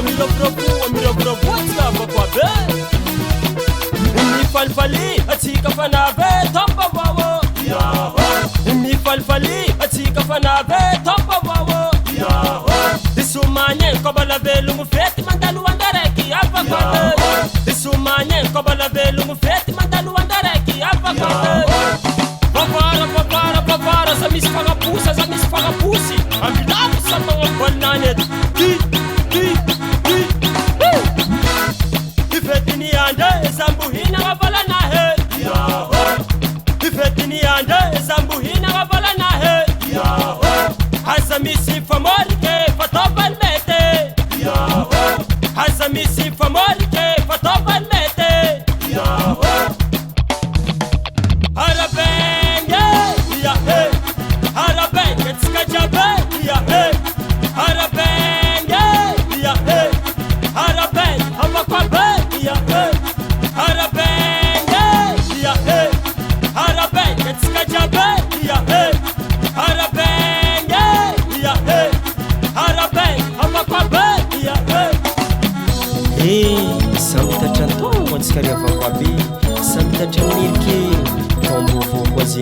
mirabiraboatsika vakoabe mifalifaly atsika fanave tomba vavo mifalifaly atsika fanave tomba vavo isumanye kobalavelo fety mandalo andaraiky afakoabe isumanye kobalavelo fety mandalo andaraiky afakoabe Papara, sa misy fagapusy Amilamo sa mga bananet Ifety ni ande, zambuhina kabalanahe Ifety ni ande, zambuhina kabalanahe Hasa misi famolike, fatobal mete Hasa misi famolike, fatobal mete Samby tatra ny vakoabe, samby tatra ny nirike, tombo voko azy